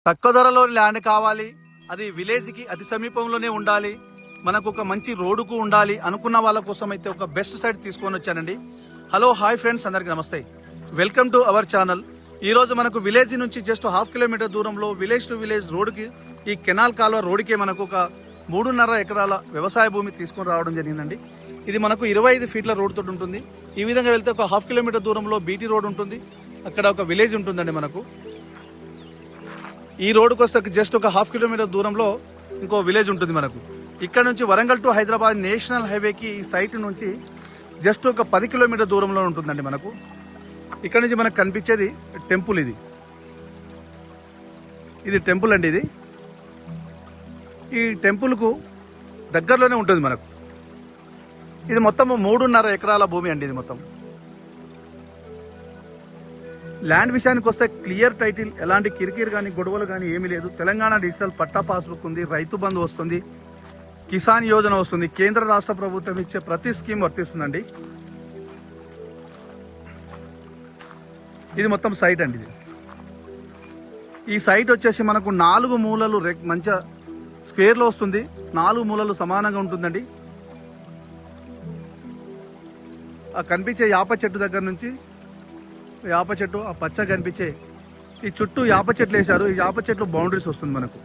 తక్కువ ధరలో ల్యాండ్ కావాలి, అది విలేజ్కి అతి సమీపంలోనే ఉండాలి, మనకు ఒక మంచి రోడ్డుకు ఉండాలి అనుకున్న వాళ్ళ కోసం అయితే ఒక బెస్ట్ సైట్ తీసుకొని వచ్చానండి. హలో హాయ్ ఫ్రెండ్స్, అందరికీ నమస్తే. Welcome to our channel. ఈ రోజు మనకు విలేజ్ నుంచి జస్ట్ 1/2 కిలోమీటర్ దూరంలో విలేజ్ టు విలేజ్ రోడ్డుకి, ఈ కెనాల్ కాలువ రోడ్డుకి మనకు ఒక 3.5 ఎకరాల వ్యవసాయ భూమి తీసుకొని రావడం జరిగిందండి. ఇది మనకు 25 ఫీట్ల రోడ్ తోటి ఉంటుంది. ఈ విధంగా వెళ్తే ఒక 1/2 కిలోమీటర్ దూరంలో బీటీ రోడ్ ఉంటుంది. అక్కడ ఒక విలేజ్ ఉంటుందండి. మనకు ఈ రోడ్డుకి వస్తే జస్ట్ ఒక 1/2 కిలోమీటర్ దూరంలో ఇంకో విలేజ్ ఉంటుంది. మనకు ఇక్కడ నుంచి వరంగల్ టు హైదరాబాద్ నేషనల్ హైవేకి ఈ సైట్ నుంచి జస్ట్ ఒక 10 కిలోమీటర్ దూరంలో ఉంటుందండి. మనకు ఇక్కడ నుంచి మనకు కనిపించేది టెంపుల్. ఇది టెంపుల్ అండి. ఈ టెంపుల్కు దగ్గరలోనే ఉంటుంది మనకు. ఇది మొత్తం 3.5 ఎకరాల భూమి అండి. ఇది మొత్తం ల్యాండ్ విషయానికి వస్తే క్లియర్ టైటిల్, ఎలాంటి కిరికిరి కానీ గొడవలు కానీ ఏమీ లేదు. తెలంగాణ డిజిటల్ పట్టా పాస్బుక్ ఉంది, రైతు బంధు వస్తుంది, కిసాన్ యోజన వస్తుంది, కేంద్ర రాష్ట్ర ప్రభుత్వం ఇచ్చే ప్రతి స్కీమ్ వర్తిస్తుందండి. ఇది మొత్తం సైట్ అండి. ఈ సైట్ వచ్చేసి మనకు 4 మూలలు మంచి స్క్వేర్లో వస్తుంది. 4 మూలలు సమానంగా ఉంటుందండి. ఆ కనిపించే యాప చెట్టు దగ్గర నుంచి, యాప చెట్టు ఆ పచ్చ కనిపించే ఈ చుట్టూ యాప చెట్లు వేశారు. ఈ యాప చెట్లు బౌండరీస్ వస్తుంది మనకు.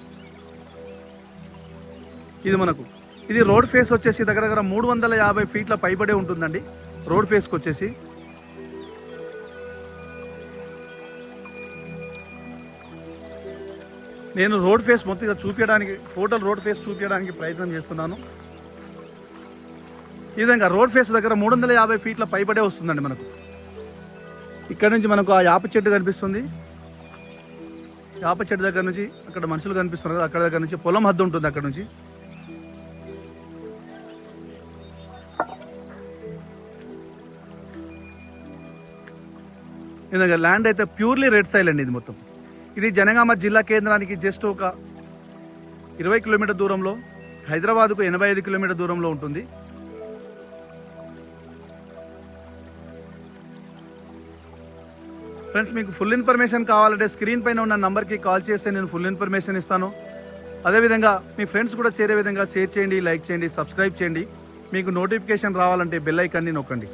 ఇది రోడ్ ఫేస్ వచ్చేసి దగ్గర 350 ఫీట్ల పైబడే ఉంటుందండి. రోడ్ ఫేస్కి వచ్చేసి నేను రోడ్ ఫేస్ మొత్తంగా చూపించడానికి, టోటల్ రోడ్ ఫేస్ చూపించడానికి ప్రయత్నం చేస్తున్నాను. ఈ విధంగా రోడ్ ఫేస్ దగ్గర 350 ఫీట్ల పైబడే వస్తుందండి. మనకు ఇక్కడ నుంచి మనకు ఆ యాప చెట్టు కనిపిస్తుంది. యాప చెట్టు దగ్గర నుంచి అక్కడ మనుషులు కనిపిస్తున్నారు. అక్కడ దగ్గర నుంచి పొలం హద్దు ఉంటుంది. అక్కడ నుంచి ఇలాగ ల్యాండ్ అయితే ప్యూర్లీ రెడ్ సైల్ అండి. ఇది మొత్తం ఇది జనగామ జిల్లా కేంద్రానికి జస్ట్ ఒక 20 కిలోమీటర్ దూరంలో, హైదరాబాద్కు 85 కిలోమీటర్ దూరంలో ఉంటుంది. ఫ్రెండ్స్, మీకు ఫుల్ ఇన్ఫర్మేషన్ కావాలంటే స్క్రీన్ పైన ఉన్న నంబర్కి కాల్ చేస్తే నేను ఫుల్ ఇన్ఫర్మేషన్ ఇస్తాను. అదేవిధంగా మీ ఫ్రెండ్స్ కూడా చేరే విధంగా షేర్ చేయండి, లైక్ చేయండి, సబ్స్క్రైబ్ చేయండి. మీకు నోటిఫికేషన్ రావాలంటే బెల్ ఐకాన్ని నొక్కండి.